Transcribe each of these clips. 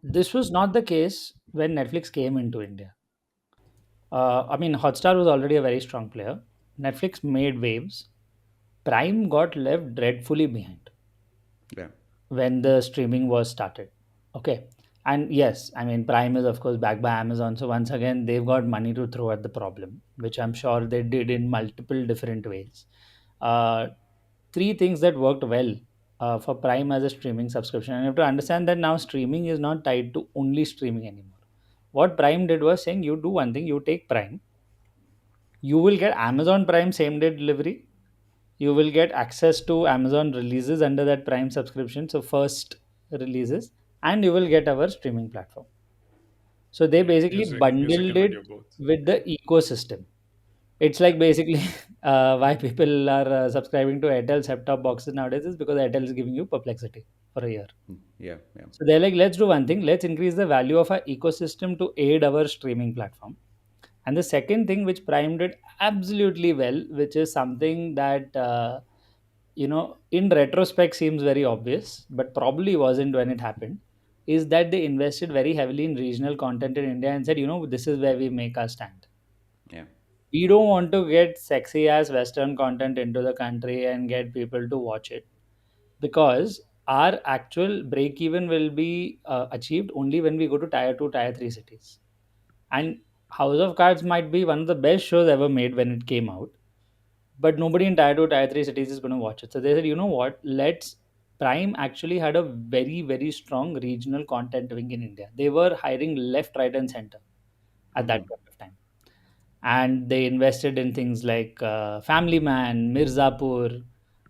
This was not the case when Netflix came into India. I mean, Hotstar was already a very strong player. Netflix made waves. Prime got left dreadfully behind Yeah. when the streaming was started. Okay. And yes, I mean, Prime is, of course, backed by Amazon. So once again, they've got money to throw at the problem, which I'm sure they did in multiple different ways. Uh, Three things that worked well for Prime as a streaming subscription. And you have to understand that now streaming is not tied to only streaming anymore. What Prime did was saying, you do one thing, you take Prime, you will get Amazon Prime same day delivery, you will get access to Amazon releases under that Prime subscription, so first releases, and you will get our streaming platform. So they Yeah, basically music bundled and video it both. with the ecosystem. It's like basically why people are subscribing to Airtel set-top boxes nowadays is because Airtel is giving you perplexity for a year. Yeah. Yeah. So they're like, let's do one thing, let's increase the value of our ecosystem to aid our streaming platform. And the second thing which Prime did absolutely well, which is something that in retrospect seems very obvious, but probably wasn't when it happened, is that they invested very heavily in regional content in India and said, this is where we make our stand. Yeah. We don't want to get sexy as Western content into the country and get people to watch it, because our actual break even will be achieved only when we go to tier 2, tier 3 cities. And House of Cards might be one of the best shows ever made when it came out, but nobody in tier 2, tier 3 cities is going to watch it. So they said, you know what, let's Prime actually had a very, very strong regional content wing in India. They were hiring left, right, and center at that Hmm. point of time. And they invested in things like Family Man, Mirzapur,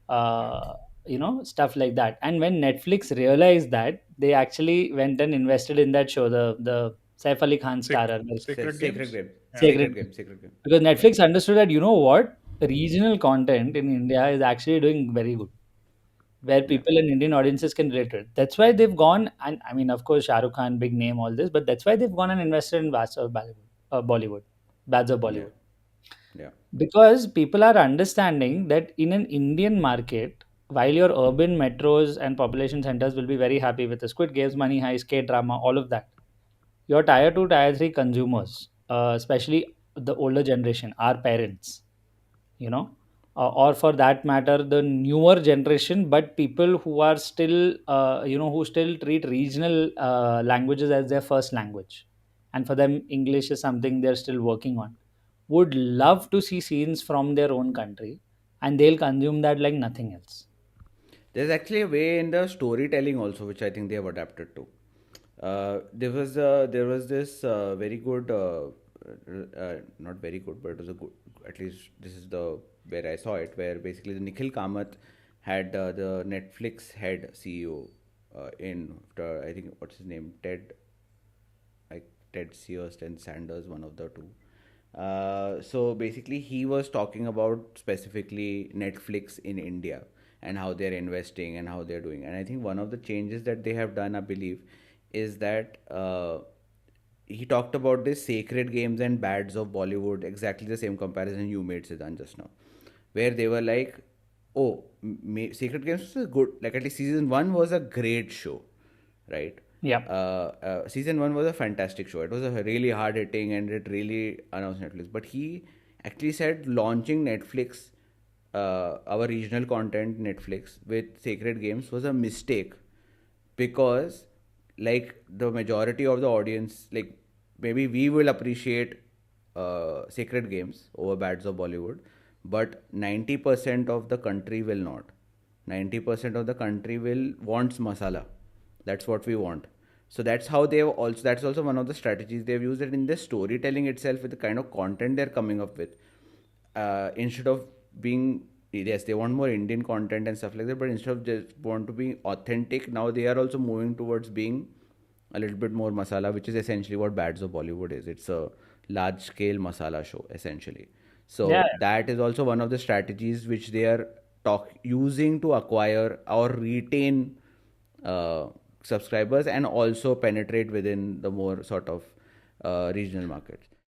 Yeah. stuff like that. And when Netflix realized that, they actually went and invested in that show, the Saif Ali Khan starrer, Sacred Sacred Games? game. Yeah. Sacred Sacred Game. game. Sacred game. Because Yeah. Netflix understood that, what, regional content in India is actually doing very good, where Yeah. people and Indian audiences can relate to it. That's why they've gone, and I mean, of course, Shah Rukh Khan, big name, all this, but that's why they've gone and invested in Bads of Bollywood, Bads of Yeah. Bollywood. Yeah. Because people are understanding that in an Indian market, while your urban metros and population centers will be very happy with the Squid Games, Money Heist, K drama, all of that, your tier 2, tier 3 consumers, especially the older generation, our parents, or for that matter, the newer generation, but people who are still, who still treat regional languages as their first language. And for them, English is something they're still working on, would love to see scenes from their own country, and they'll consume that like nothing else. There's actually a way in the storytelling also, which I think they have adapted to. There was this very good, not very good, but it was a good. At least this is the where I saw it, where basically the Nikhil Kamath had the Netflix head CEO in I think what's his name, like Ted Sears, Ted Sanders, one of the two. So basically, he was talking about specifically Netflix in India and how they're investing and how they're doing. And I think one of the changes that they have done, I believe, is that he talked about this sacred games and bads of Bollywood, exactly the same comparison you made, Siddhan, just now, where they were like, oh, Sacred Games was a good, like at least season one was a great show, right? Yeah. Season one was a fantastic show. It was a really hard hitting and it really announced Netflix. But he actually said launching Netflix, our regional content Netflix with Sacred Games was a mistake because like the majority of the audience, like maybe we will appreciate Sacred Games over Bads of Bollywood, but 90% of the country will not. 90% of the country will wants masala. That's what we want. So that's how they've also, that's also one of the strategies they've used, it in the storytelling itself with the kind of content they're coming up with. Instead of being, yes, they want more Indian content and stuff like that, but instead of just want to be authentic, now they are also moving towards being a little bit more masala, which is essentially what Bads of Bollywood is. It's a large scale masala show essentially. Yeah. So that is also one of the strategies which they are using to acquire or retain uh, subscribers and also penetrate within the more sort of regional markets.